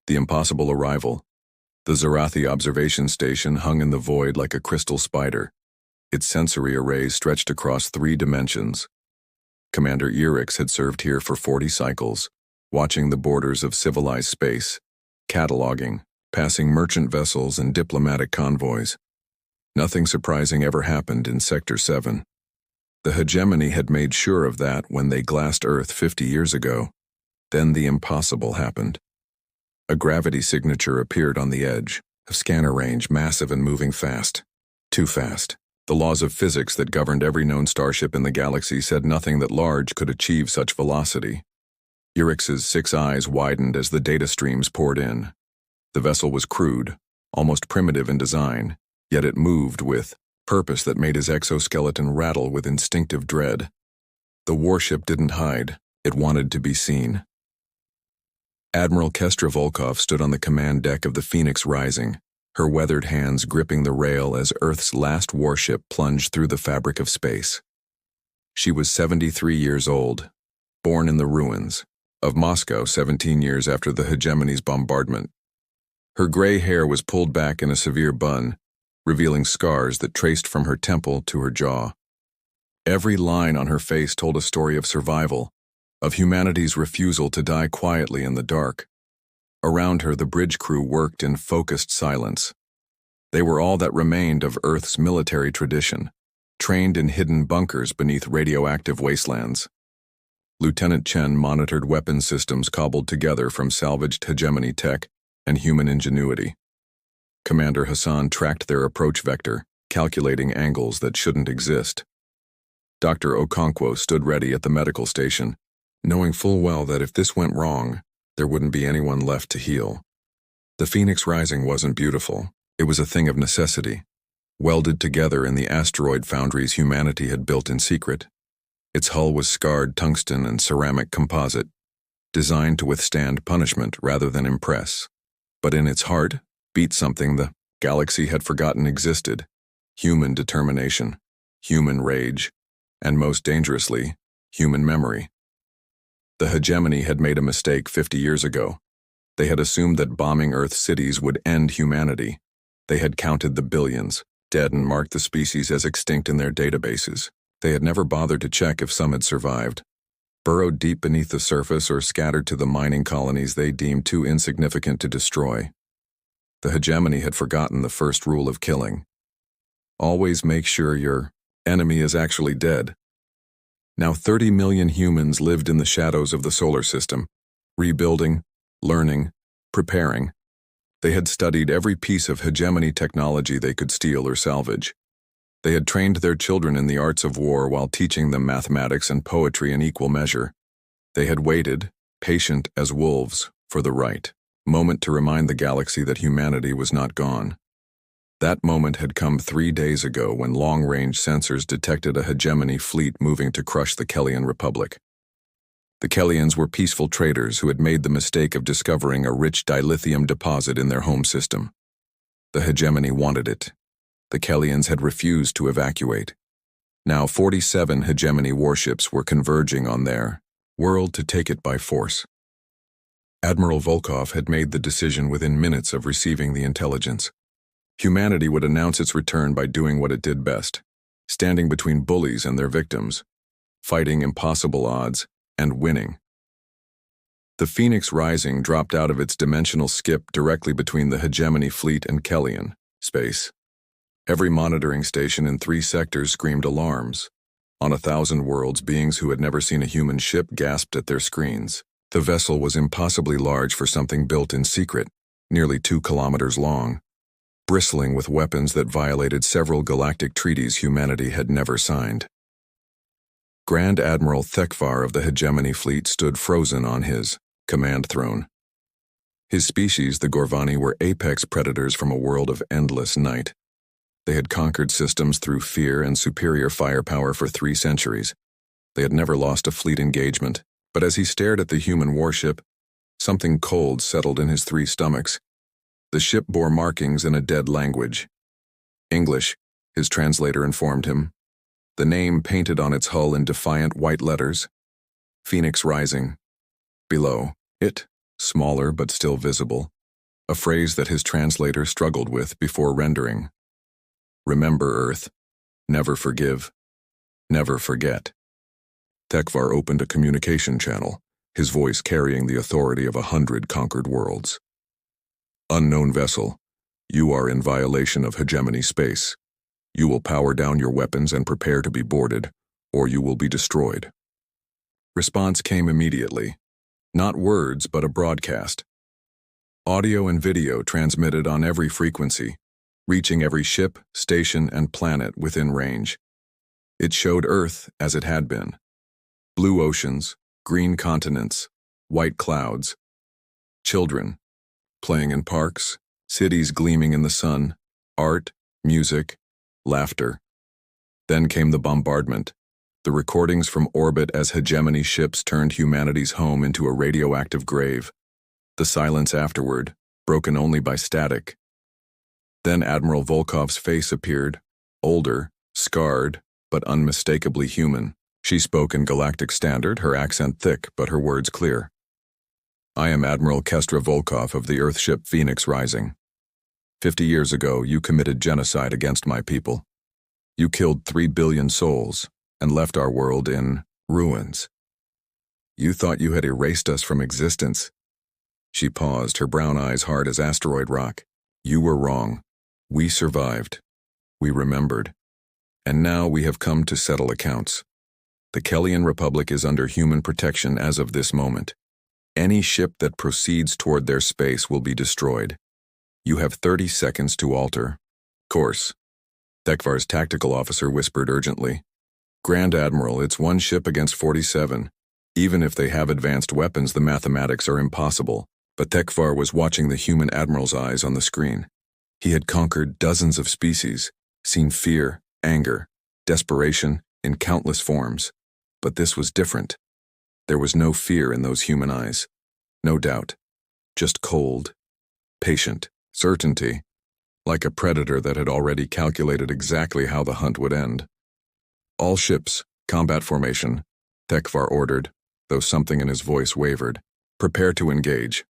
The impossible arrival. The Zarathi observation station hung in the void like a crystal spider. Its sensory arrays stretched across 3 dimensions. Commander Erix had served here for 40 cycles, watching the borders of civilized space, cataloging, passing merchant vessels and diplomatic convoys. Nothing surprising ever happened in Sector 7. The hegemony had made sure of that when they glassed Earth 50 years ago. Then the impossible happened. A gravity signature appeared on the edge, a scanner range massive and moving fast. Too fast. The laws of physics that governed every known starship in the galaxy said nothing that large could achieve such velocity. Erix's 6 eyes widened as the data streams poured in. The vessel was crude, almost primitive in design, yet it moved with purpose that made his exoskeleton rattle with instinctive dread. The warship didn't hide, it wanted to be seen. Admiral Kestra Volkov stood on the command deck of the Phoenix Rising, her weathered hands gripping the rail as Earth's last warship plunged through the fabric of space. She was 73 years old, born in the ruins of Moscow 17 years after the hegemony's bombardment. Her gray hair was pulled back in a severe bun, revealing scars that traced from her temple to her jaw. Every line on her face told a story of survival, of humanity's refusal to die quietly in the dark. Around her, the bridge crew worked in focused silence. They were all that remained of Earth's military tradition, trained in hidden bunkers beneath radioactive wastelands. Lieutenant Chen monitored weapon systems cobbled together from salvaged hegemony tech and human ingenuity. Commander Hassan tracked their approach vector, calculating angles that shouldn't exist. Dr. Okonkwo stood ready at the medical station, knowing full well that if this went wrong, there wouldn't be anyone left to heal. The Phoenix Rising wasn't beautiful. It was a thing of necessity, welded together in the asteroid foundries humanity had built in secret. Its hull was scarred tungsten and ceramic composite, designed to withstand punishment rather than impress. But in its heart beat something the galaxy had forgotten existed: human determination, human rage, and most dangerously, human memory. The hegemony had made a mistake 50 years ago. They had assumed that bombing Earth cities would end humanity. They had counted the billions, dead, and marked the species as extinct in their databases. They had never bothered to check if some had survived, burrowed deep beneath the surface, or scattered to the mining colonies they deemed too insignificant to destroy. The hegemony had forgotten the first rule of killing. Always make sure your enemy is actually dead. Now 30 million humans lived in the shadows of the solar system, rebuilding, learning, preparing. They had studied every piece of hegemony technology they could steal or salvage. They had trained their children in the arts of war while teaching them mathematics and poetry in equal measure. They had waited, patient as wolves, for the right moment to remind the galaxy that humanity was not gone. That moment had come 3 days ago when long-range sensors detected a hegemony fleet moving to crush the Kellian Republic. The Kellians were peaceful traders who had made the mistake of discovering a rich dilithium deposit in their home system. The hegemony wanted it. The Kellians had refused to evacuate. Now 47 hegemony warships were converging on their world to take it by force. Admiral Volkov had made the decision within minutes of receiving the intelligence. Humanity would announce its return by doing what it did best, standing between bullies and their victims, fighting impossible odds, and winning. The Phoenix Rising dropped out of its dimensional skip directly between the hegemony fleet and Kellian space. Every monitoring station in 3 sectors screamed alarms. On 1,000 worlds, beings who had never seen a human ship gasped at their screens. The vessel was impossibly large for something built in secret, nearly 2 kilometers long, bristling with weapons that violated several galactic treaties humanity had never signed. Grand Admiral Thekvar of the hegemony fleet stood frozen on his command throne. His species, the Gorvani, were apex predators from a world of endless night. They had conquered systems through fear and superior firepower for 3 centuries. They had never lost a fleet engagement, but as he stared at the human warship, something cold settled in his 3 stomachs. The ship bore markings in a dead language. English, his translator informed him. The name painted on its hull in defiant white letters: Phoenix Rising. Below it smaller but still visible, a phrase that his translator struggled with before rendering. Remember, Earth. Never forgive. Never forget. Tekvar opened a communication channel, his voice carrying the authority of 100 conquered worlds. Unknown vessel, you are in violation of hegemony space. You will power down your weapons and prepare to be boarded, or you will be destroyed. Response came immediately. Not words, but a broadcast. Audio and video transmitted on every frequency, reaching every ship, station, and planet within range. It showed Earth as it had been. Blue oceans, green continents, white clouds. Children, playing in parks, cities gleaming in the sun, art, music, laughter. Then came the bombardment, the recordings from orbit as hegemony ships turned humanity's home into a radioactive grave. The silence afterward, broken only by static. Then Admiral Volkov's face appeared, older, scarred, but unmistakably human. She spoke in Galactic Standard, her accent thick, but her words clear. I am Admiral Kestra Volkov of the Earthship Phoenix Rising. 50 years ago, you committed genocide against my people. You killed 3 billion souls and left our world in ruins. You thought you had erased us from existence. She paused, her brown eyes hard as asteroid rock. You were wrong. We survived. We remembered. And now we have come to settle accounts. The Kellyan Republic is under human protection as of this moment. Any ship that proceeds toward their space will be destroyed. You have 30 seconds to alter course. Tekvar's tactical officer whispered urgently. Grand Admiral, it's one ship against 47. Even if they have advanced weapons, the mathematics are impossible. But Tekvar was watching the human admiral's eyes on the screen. He had conquered dozens of species, seen fear, anger, desperation in countless forms. But this was different. There was no fear in those human eyes. No doubt. Just cold, patient certainty, like a predator that had already calculated exactly how the hunt would end. All ships, combat formation, Tekvar ordered, though something in his voice wavered. Prepare to engage.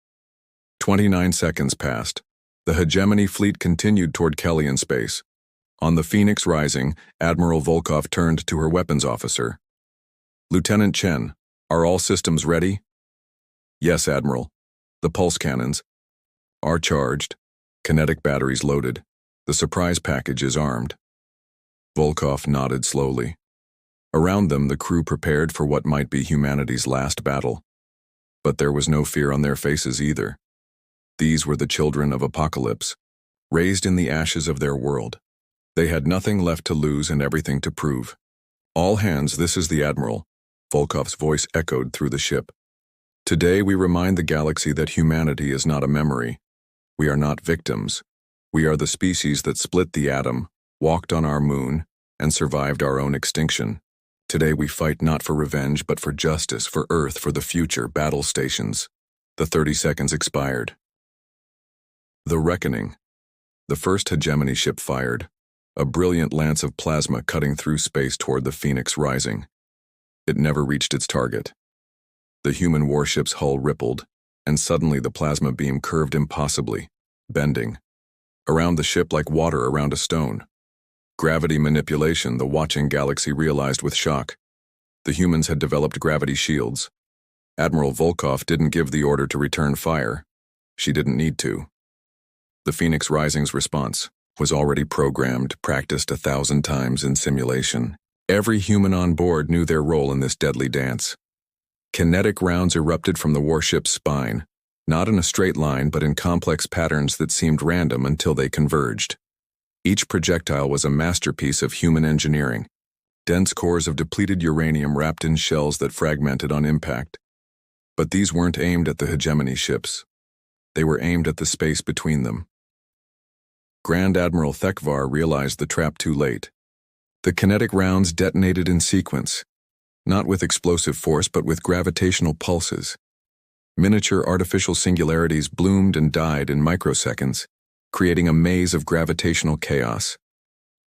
29 seconds passed. The hegemony fleet continued toward Kellyan space. On the Phoenix Rising, Admiral Volkov turned to her weapons officer. Lieutenant Chen, are all systems ready? Yes, Admiral. The pulse cannons are charged. Kinetic batteries loaded. The surprise package is armed. Volkov nodded slowly. Around them, the crew prepared for what might be humanity's last battle. But there was no fear on their faces either. These were the children of apocalypse, raised in the ashes of their world. They had nothing left to lose and everything to prove. All hands, this is the Admiral. Volkov's voice echoed through the ship. Today we remind the galaxy that humanity is not a memory. We are not victims. We are the species that split the atom, walked on our moon, and survived our own extinction. Today we fight not for revenge but for justice, for Earth, for the future battle stations. The 30 seconds expired. The Reckoning. The first hegemony ship fired, a brilliant lance of plasma cutting through space toward the Phoenix Rising. It never reached its target. The human warship's hull rippled, and suddenly the plasma beam curved impossibly, bending around the ship like water around a stone. Gravity manipulation, the watching galaxy realized with shock. The humans had developed gravity shields. Admiral Volkov didn't give the order to return fire. She didn't need to. The Phoenix Rising's response was already programmed, practiced 1,000 times in simulation. Every human on board knew their role in this deadly dance. Kinetic rounds erupted from the warship's spine, not in a straight line but in complex patterns that seemed random until they converged. Each projectile was a masterpiece of human engineering, dense cores of depleted uranium wrapped in shells that fragmented on impact. But these weren't aimed at the hegemony ships. They were aimed at the space between them. Grand Admiral Tekvar realized the trap too late. The kinetic rounds detonated in sequence, not with explosive force but with gravitational pulses. Miniature artificial singularities bloomed and died in microseconds, creating a maze of gravitational chaos.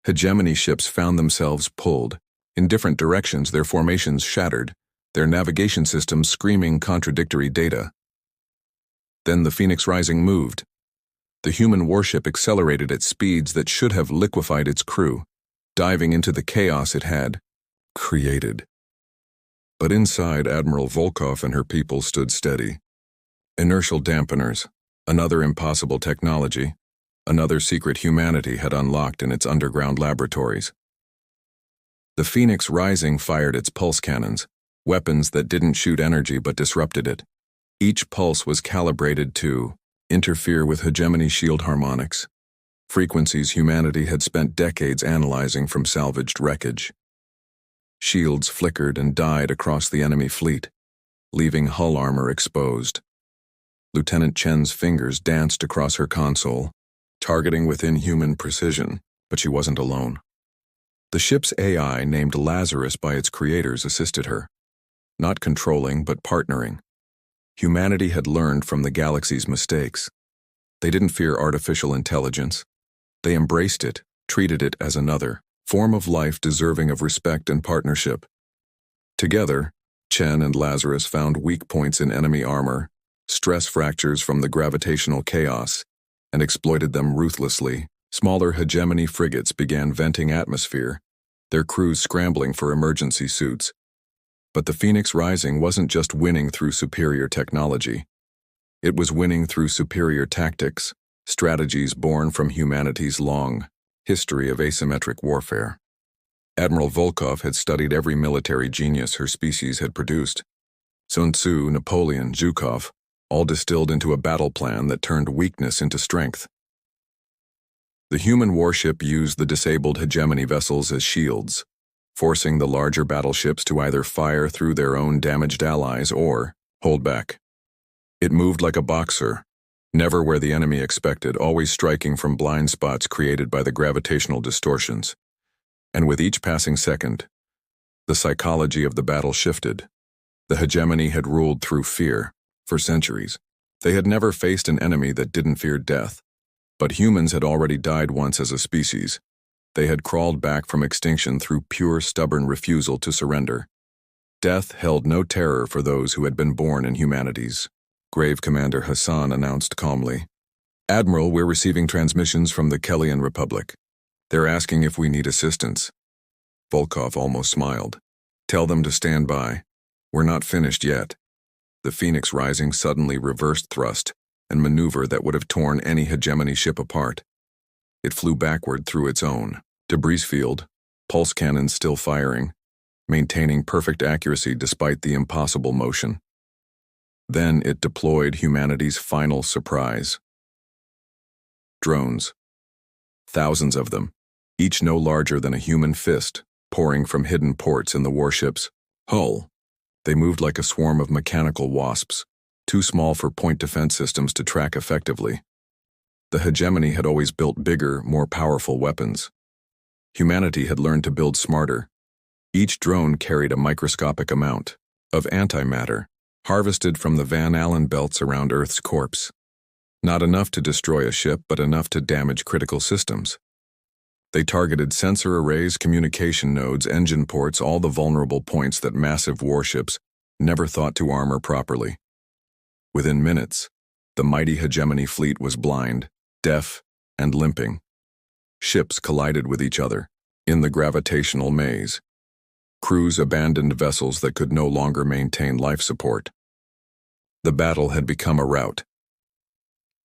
Hegemony ships found themselves pulled. In different directions, their formations shattered, their navigation systems screaming contradictory data. Then the Phoenix Rising moved. The human warship accelerated at speeds that should have liquefied its crew, diving into the chaos it had created. But inside, Admiral Volkov and her people stood steady. Inertial dampeners, another impossible technology, another secret humanity had unlocked in its underground laboratories. The Phoenix Rising fired its pulse cannons, weapons that didn't shoot energy but disrupted it. Each pulse was calibrated to interfere with hegemony shield harmonics, frequencies humanity had spent decades analyzing from salvaged wreckage. Shields flickered and died across the enemy fleet, leaving hull armor exposed. Lieutenant Chen's fingers danced across her console, targeting with inhuman precision, but she wasn't alone. The ship's AI, named Lazarus by its creators, assisted her, not controlling but partnering. Humanity had learned from the galaxy's mistakes. They didn't fear artificial intelligence. They embraced it, treated it as another form of life deserving of respect and partnership. Together, Chen and Lazarus found weak points in enemy armor, stress fractures from the gravitational chaos, and exploited them ruthlessly. Smaller hegemony frigates began venting atmosphere, their crews scrambling for emergency suits. But the Phoenix Rising wasn't just winning through superior technology. It was winning through superior tactics, strategies born from humanity's long history of asymmetric warfare. Admiral Volkov had studied every military genius her species had produced. Sun Tzu, Napoleon, Zhukov, all distilled into a battle plan that turned weakness into strength. The human warship used the disabled hegemony vessels as shields, forcing the larger battleships to either fire through their own damaged allies or hold back. It moved like a boxer, never where the enemy expected, always striking from blind spots created by the gravitational distortions. And with each passing second, the psychology of the battle shifted. The hegemony had ruled through fear for centuries. They had never faced an enemy that didn't fear death. But humans had already died once as a species. They had crawled back from extinction through pure, stubborn refusal to surrender. Death held no terror for those who had been born in humanities. Grave Commander Hassan announced calmly, "Admiral, we're receiving transmissions from the Kellyan Republic. They're asking if we need assistance." Volkov almost smiled. "Tell them to stand by. We're not finished yet." The Phoenix Rising suddenly reversed thrust and maneuver that would have torn any hegemony ship apart. It flew backward through its own debris field, pulse cannons still firing, maintaining perfect accuracy despite the impossible motion. Then it deployed humanity's final surprise. Drones. Thousands of them, each no larger than a human fist, pouring from hidden ports in the warship's hull. They moved like a swarm of mechanical wasps, too small for point defense systems to track effectively. The hegemony had always built bigger, more powerful weapons. Humanity had learned to build smarter. Each drone carried a microscopic amount of antimatter, harvested from the Van Allen belts around Earth's corpse. Not enough to destroy a ship, but enough to damage critical systems. They targeted sensor arrays, communication nodes, engine ports, all the vulnerable points that massive warships never thought to armor properly. Within minutes, the mighty hegemony fleet was blind, deaf, and limping. Ships collided with each other in the gravitational maze. Crews abandoned vessels that could no longer maintain life support. The battle had become a rout.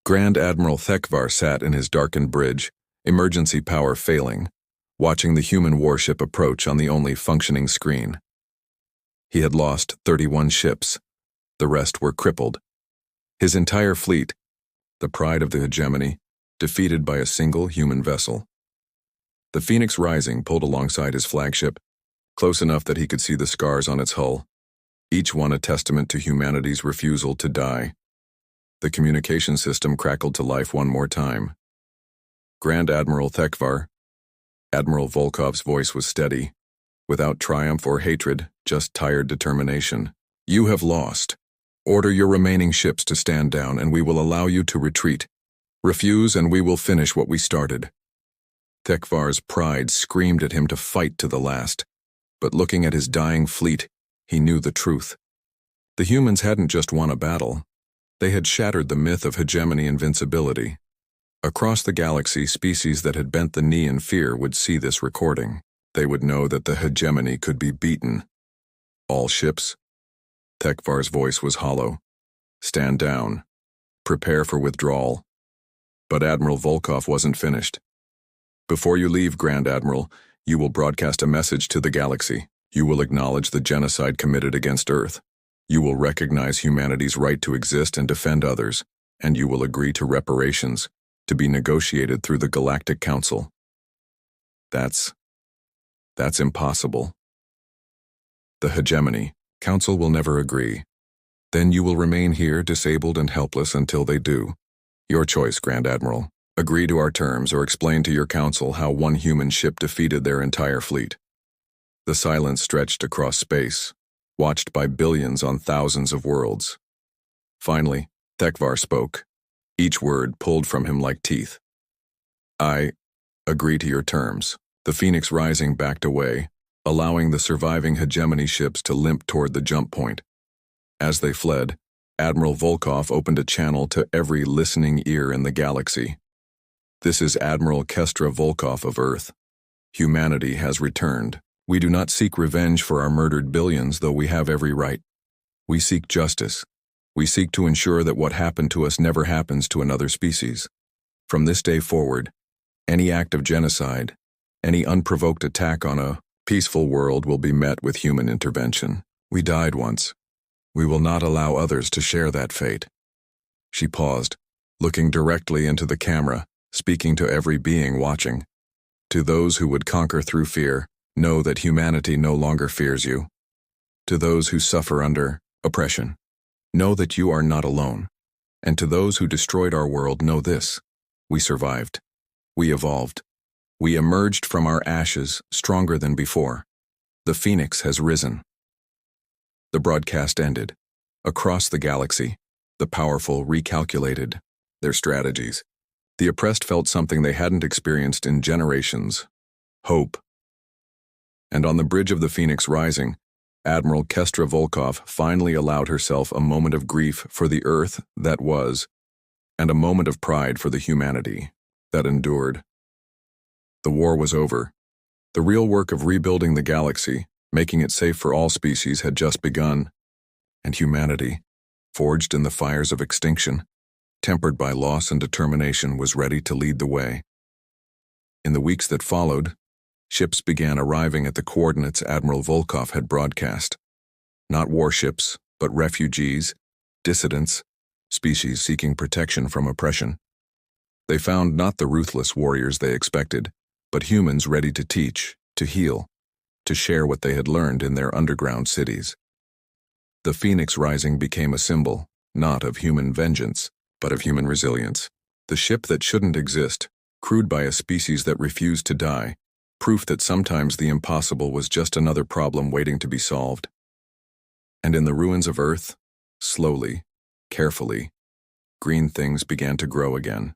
Grand Admiral Thekvar sat in his darkened bridge, emergency power failing, watching the human warship approach on the only functioning screen. He had lost 31 ships. The rest were crippled. His entire fleet, the pride of the hegemony, defeated by a single human vessel. The Phoenix Rising pulled alongside his flagship, close enough that he could see the scars on its hull, each one a testament to humanity's refusal to die. The communication system crackled to life one more time. "Grand Admiral Thekvar." Admiral Volkov's voice was steady, without triumph or hatred, just tired determination. "You have lost. Order your remaining ships to stand down, and we will allow you to retreat. Refuse, and we will finish what we started." Thekvar's pride screamed at him to fight to the last, but looking at his dying fleet, he knew the truth. The humans hadn't just won a battle. They had shattered the myth of hegemony invincibility. Across the galaxy, species that had bent the knee in fear would see this recording. They would know that the hegemony could be beaten. All ships. Tekvar's voice was hollow. Stand down. Prepare for withdrawal. But Admiral Volkov wasn't finished. Before you leave, Grand Admiral, you will broadcast a message to the galaxy. You will acknowledge the genocide committed against Earth. You will recognize humanity's right to exist and defend others, and you will agree to reparations, to be negotiated through the Galactic Council. That's impossible. The hegemony. Council will never agree. Then you will remain here, disabled and helpless, until they do. Your choice, Grand Admiral. Agree to our terms or explain to your council how one human ship defeated their entire fleet. The silence stretched across space, watched by billions on thousands of worlds. Finally, Tekvar spoke, each word pulled from him like teeth. I agree to your terms. The Phoenix Rising backed away, allowing the surviving hegemony ships to limp toward the jump point. As they fled, Admiral Volkov opened a channel to every listening ear in the galaxy. This is Admiral Kestra Volkov of Earth. Humanity has returned. We do not seek revenge for our murdered billions, though we have every right. We seek justice. We seek to ensure that what happened to us never happens to another species. From this day forward, any act of genocide, any unprovoked attack on a peaceful world will be met with human intervention. We died once. We will not allow others to share that fate. She paused, looking directly into the camera, speaking to every being watching. To those who would conquer through fear, know that humanity no longer fears you. To those who suffer under oppression, know that you are not alone. And to those who destroyed our world, know this: we survived. We evolved. We emerged from our ashes stronger than before. The Phoenix has risen. The broadcast ended. Across the galaxy, the powerful recalculated their strategies. The oppressed felt something they hadn't experienced in generations: hope. And on the bridge of the Phoenix Rising, Admiral Kestra Volkov finally allowed herself a moment of grief for the Earth that was, and a moment of pride for the humanity that endured. The war was over. The real work of rebuilding the galaxy, making it safe for all species, had just begun. And humanity, forged in the fires of extinction, tempered by loss and determination, was ready to lead the way. In the weeks that followed, ships began arriving at the coordinates Admiral Volkov had broadcast. Not warships, but refugees, dissidents, species seeking protection from oppression. They found not the ruthless warriors they expected, but humans ready to teach, to heal, to share what they had learned in their underground cities. The Phoenix Rising became a symbol, not of human vengeance, but of human resilience. The ship that shouldn't exist, crewed by a species that refused to die, proof that sometimes the impossible was just another problem waiting to be solved. And in the ruins of Earth, slowly, carefully, green things began to grow again.